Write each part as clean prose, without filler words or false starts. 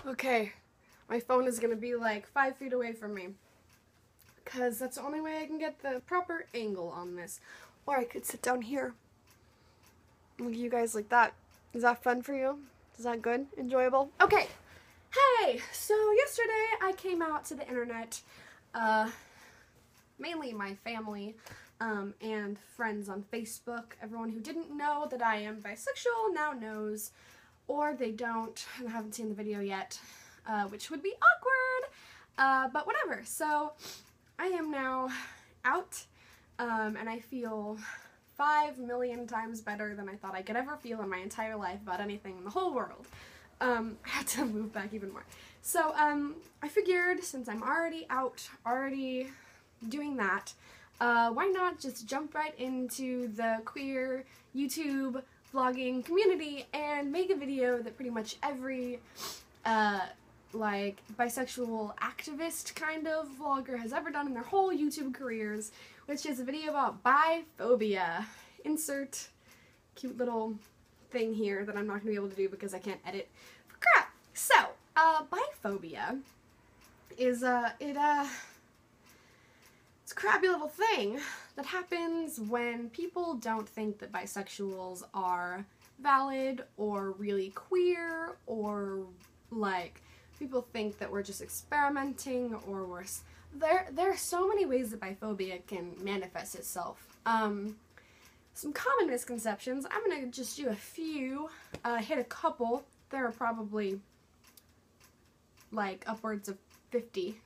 Okay, my phone is gonna be like 5 feet away from me, because that's the only way I can get the proper angle on this. Or I could sit down here. Look at you guys like that. Is that fun for you? Is that good? Enjoyable? Okay, hey! So yesterday I came out to the internet, mainly my family, and friends on Facebook. Everyone who didn't know that I am bisexual now knows, or they don't and haven't seen the video yet, which would be awkward, but whatever. So I am now out, and I feel 5 million times better than I thought I could ever feel in my entire life about anything in the whole world. I had to move back even more. So I figured, since I'm already out, already doing that, why not just jump right into the queer YouTube vlogging community and make a video that pretty much every like bisexual activist kind of vlogger has ever done in their whole YouTube careers, which is a video about biphobia. Insert cute little thing here that I'm not going to be able to do because I can't edit for crap. So, biphobia is it's a crappy little thing that happens when people don't think that bisexuals are valid or really queer, or like people think that we're just experimenting or worse. There are so many ways that biphobia can manifest itself. Some common misconceptions. I'm gonna just do a few, hit a couple. There are probably like upwards of 50,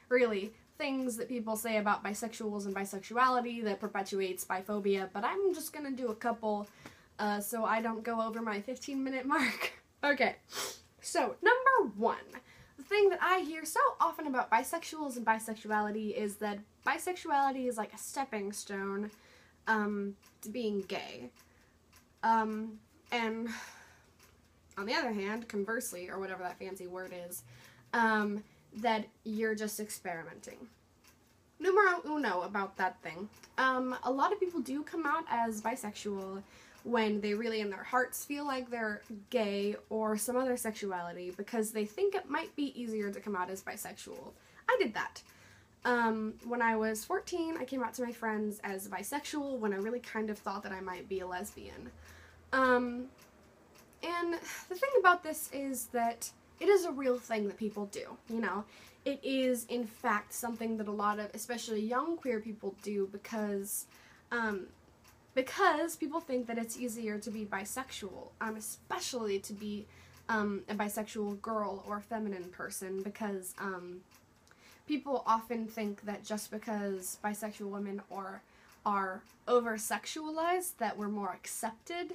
really, things that people say about bisexuals and bisexuality that perpetuates biphobia, but I'm just gonna do a couple so I don't go over my 15-minute mark. Okay, so number one, the thing that I hear so often about bisexuals and bisexuality is that bisexuality is like a stepping stone to being gay. And on the other hand, conversely, or whatever that fancy word is, that you're just experimenting. Numero uno about that thing. A lot of people do come out as bisexual when they really in their hearts feel like they're gay or some other sexuality because they think it might be easier to come out as bisexual. I did that. When I was 14, I came out to my friends as bisexual when I really kind of thought that I might be a lesbian. And the thing about this is that it is a real thing that people do, you know. It is, in fact, something that a lot of, especially young queer people do because people think that it's easier to be bisexual, especially to be a bisexual girl or feminine person, because people often think that just because bisexual women are over-sexualized that we're more accepted.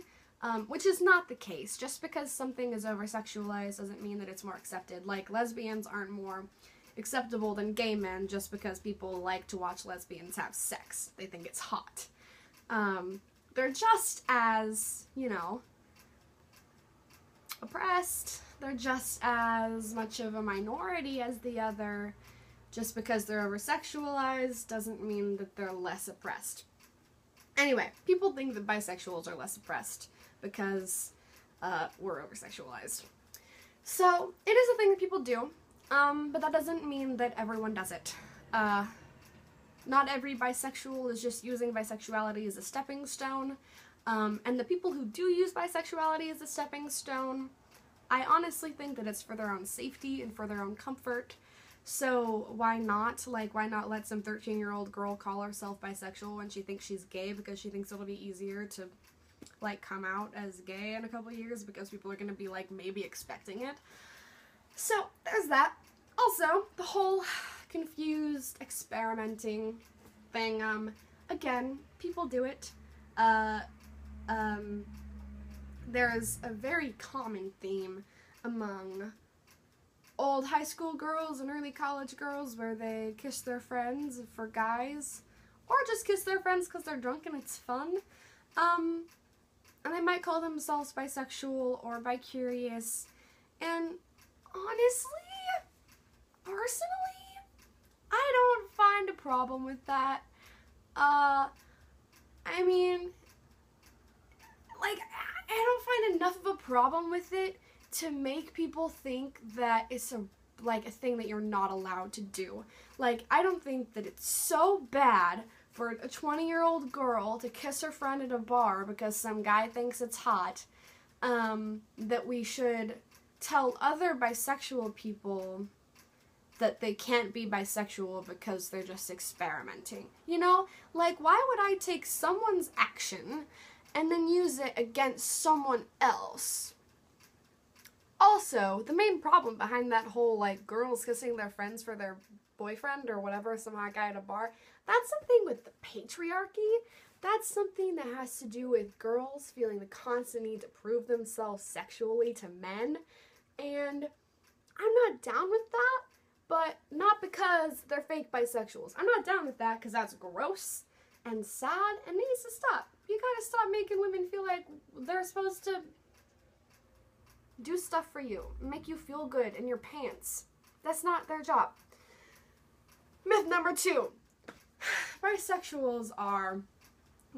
Which is not the case. Just because something is over-sexualized doesn't mean that it's more accepted. Like, lesbians aren't more acceptable than gay men just because people like to watch lesbians have sex. They think it's hot. They're just as, you know, oppressed. They're just as much of a minority as the other. Just because they're over-sexualized doesn't mean that they're less oppressed. Anyway, people think that bisexuals are less oppressed because we're over-sexualized. So, it is a thing that people do, but that doesn't mean that everyone does it. Not every bisexual is just using bisexuality as a stepping stone, and the people who do use bisexuality as a stepping stone, I honestly think that it's for their own safety and for their own comfort. So why not? Like, why not let some 13-year-old girl call herself bisexual when she thinks she's gay because she thinks it'll be easier to, like, come out as gay in a couple years because people are going to be, like, maybe expecting it. So, there's that. Also, the whole confused experimenting thing, again, people do it. There's a very common theme among old high school girls and early college girls where they kiss their friends for guys, or just kiss their friends because they're drunk and it's fun. And they might call themselves bisexual or bi-curious, and honestly, personally, I don't find a problem with that. I mean, like, I don't find enough of a problem with it to make people think that it's a thing that you're not allowed to do. Like, I don't think that it's so bad for a 20-year-old girl to kiss her friend at a bar because some guy thinks it's hot, that we should tell other bisexual people that they can't be bisexual because they're just experimenting. You know? Like, why would I take someone's action and then use it against someone else? Also, the main problem behind that whole, like, girls kissing their friends for their boyfriend or whatever, some hot guy at a bar, that's something with the patriarchy. That's something that has to do with girls feeling the constant need to prove themselves sexually to men. And I'm not down with that, but not because they're fake bisexuals. I'm not down with that because that's gross and sad and needs to stop. You gotta stop making women feel like they're supposed to do stuff for you, make you feel good in your pants. That's not their job. Myth number 2. Bisexuals are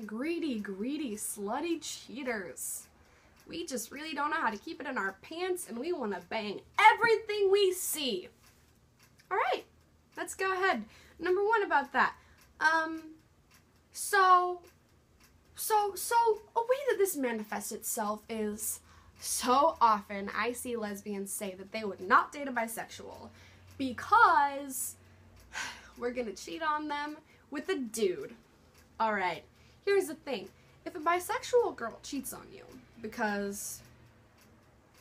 greedy, slutty cheaters. We just really don't know how to keep it in our pants, and we want to bang everything we see. Alright, let's go ahead. Number 1 about that. So a way that this manifests itself is so often I see lesbians say that they would not date a bisexual because we're gonna cheat on them with a dude. Alright, here's the thing. If a bisexual girl cheats on you because,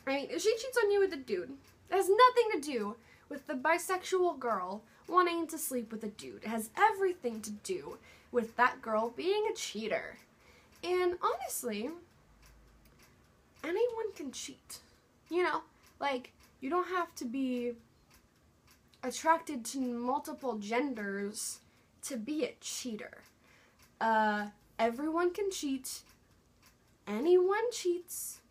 if she cheats on you with a dude, it has nothing to do with the bisexual girl wanting to sleep with a dude. It has everything to do with that girl being a cheater. And honestly, anyone can cheat. You know, like, you don't have to be attracted to multiple genders to be a cheater. Everyone can cheat. Anyone cheats.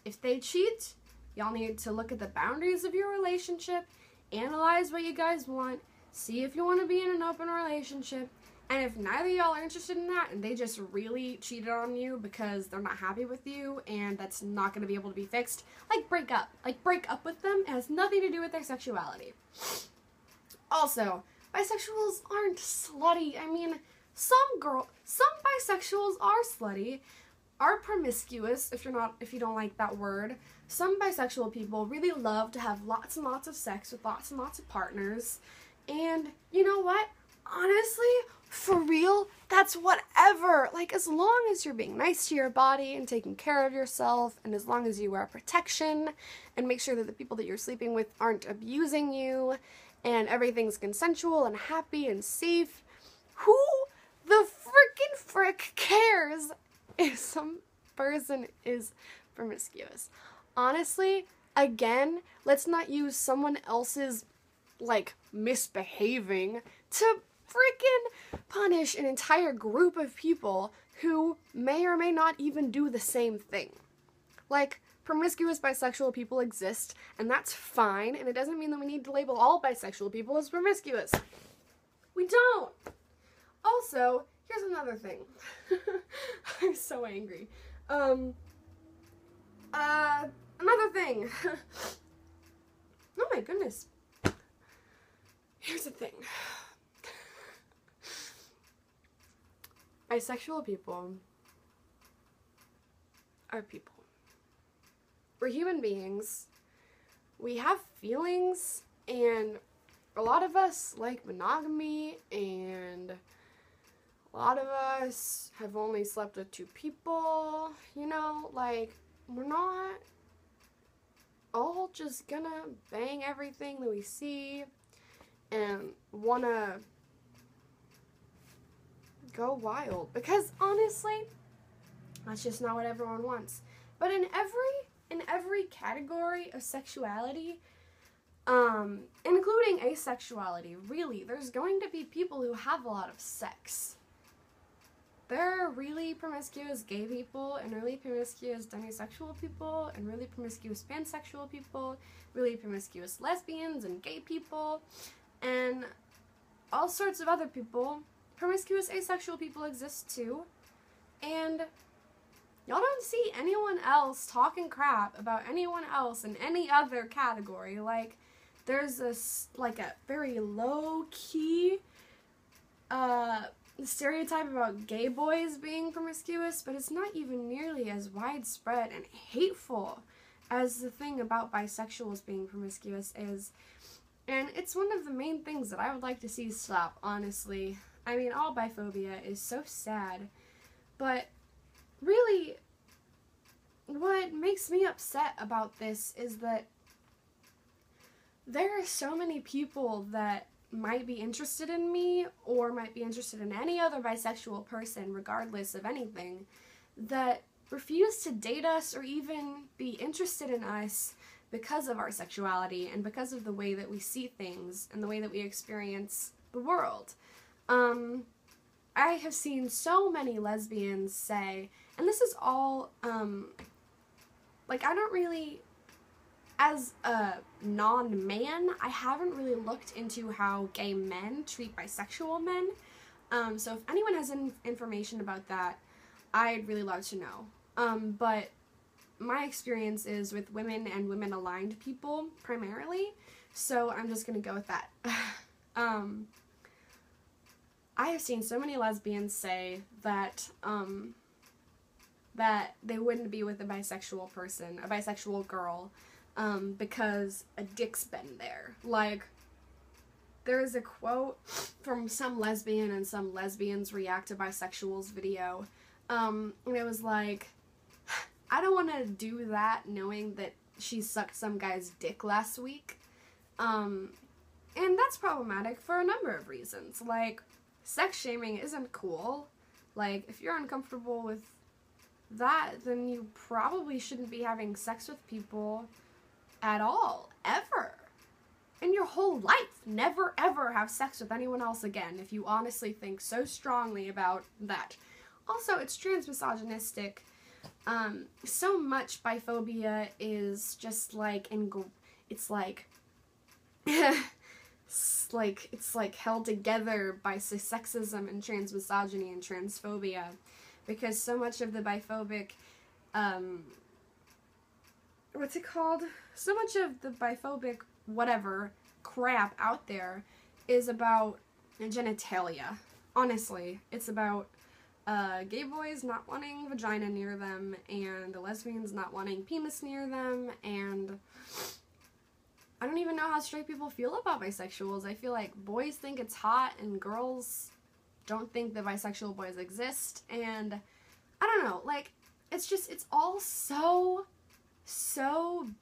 If they cheat, y'all need to look at the boundaries of your relationship, analyze what you guys want, see if you want to be in an open relationship, and if neither of y'all are interested in that and they just really cheated on you because they're not happy with you and that's not going to be able to be fixed, break up. Break up with them. It has nothing to do with their sexuality. Also, bisexuals aren't slutty. Some bisexuals are slutty, are promiscuous, if you don't like that word. Some bisexual people really love to have lots and lots of sex with lots and lots of partners. And you know what? Honestly, for real, that's whatever. As long as you're being nice to your body and taking care of yourself, and as long as you wear protection and make sure that the people that you're sleeping with aren't abusing you, and everything's consensual and happy and safe, who the frickin' frick cares if some person is promiscuous? Honestly, again, let's not use someone else's, misbehaving to freaking punish an entire group of people who may or may not even do the same thing. Promiscuous bisexual people exist, and that's fine, and it doesn't mean that we need to label all bisexual people as promiscuous. We don't! Also, here's another thing. I'm so angry. Another thing. Oh my goodness. Here's the thing. Bisexual people are people. We're human beings. We have feelings, and a lot of us like monogamy, and a lot of us have only slept with 2 people, we're not all just gonna bang everything that we see and wanna go wild, because honestly, that's just not what everyone wants. But in every category of sexuality, including asexuality, really, there's going to be people who have a lot of sex. There are really promiscuous gay people, and really promiscuous demisexual people, and really promiscuous pansexual people, really promiscuous lesbians and gay people, and all sorts of other people. Promiscuous asexual people exist too, and y'all don't see anyone else talking crap about anyone else in any other category. Like, there's this, like, a very low-key, stereotype about gay boys being promiscuous, but it's not even nearly as widespread and hateful as the thing about bisexuals being promiscuous is. And it's one of the main things that I would like to see stop, honestly. I mean, all biphobia is so sad, but really, what makes me upset about this is that there are so many people that might be interested in me or might be interested in any other bisexual person, regardless of anything, that refuse to date us or even be interested in us because of our sexuality and because of the way that we see things and the way that we experience the world. I have seen so many lesbians say, and this is all, like, I don't really, as a non-man, I haven't really looked into how gay men treat bisexual men, so if anyone has any information about that, I'd really love to know. But my experience is with women and women-aligned people, primarily, so I'm just gonna go with that. I have seen so many lesbians say that, that they wouldn't be with a bisexual person, a bisexual girl, because a dick's been there. Like, there is a quote from some lesbian and some lesbians react to bisexuals video, and it was like, I don't want to do that knowing that she sucked some guy's dick last week, and that's problematic for a number of reasons. Like, sex shaming isn't cool. Like, if you're uncomfortable with that, then you probably shouldn't be having sex with people at all, ever. In your whole life, never ever have sex with anyone else again if you honestly think so strongly about that. Also, it's trans-misogynistic. So much biphobia is just like, it's like, it's like held together by sexism and trans-misogyny and transphobia, because so much of the biphobic, what's it called? So much of the biphobic whatever crap out there is about genitalia. Honestly, it's about gay boys not wanting vagina near them, and lesbians not wanting penis near them, and I don't even know how straight people feel about bisexuals. I feel like boys think it's hot, and girls don't think that bisexual boys exist, and I don't know, like, it's all so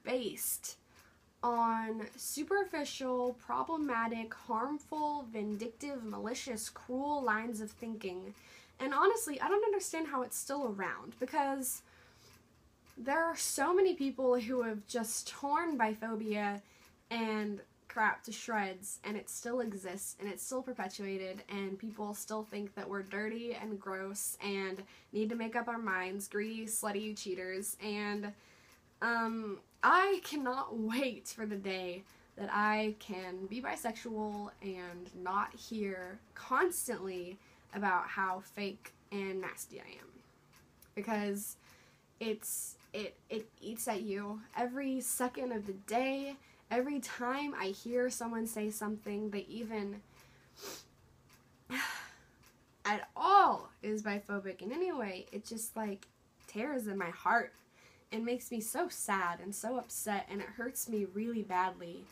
based on superficial, problematic, harmful, vindictive, malicious, cruel lines of thinking. And honestly, I don't understand how it's still around, because there are so many people who have just torn biphobia and crap to shreds, and it still exists, and it's still perpetuated, and people still think that we're dirty and gross and need to make up our minds, greedy, slutty cheaters, and I cannot wait for the day that I can be bisexual and not hear constantly about how fake and nasty I am, because it eats at you every second of the day. Every time I hear someone say something that even at all is biphobic in any way, it just like tears in my heart and makes me so sad and so upset, and it hurts me really badly.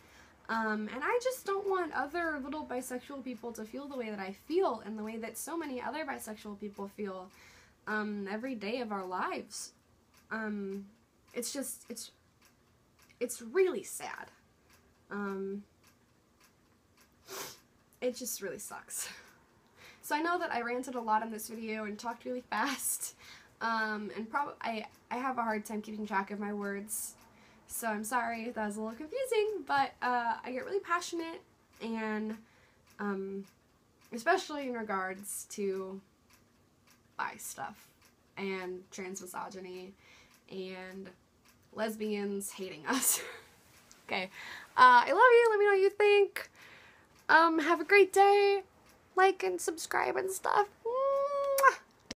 And I just don't want other little bisexual people to feel the way that I feel and the way that so many other bisexual people feel every day of our lives. It's really sad. It just really sucks. So I know that I ranted a lot in this video and talked really fast, and I have a hard time keeping track of my words, so I'm sorry if that was a little confusing, but I get really passionate, and especially in regards to bi stuff and trans misogyny and lesbians hating us. Okay, I love you. Let me know what you think. Have a great day. Like and subscribe and stuff.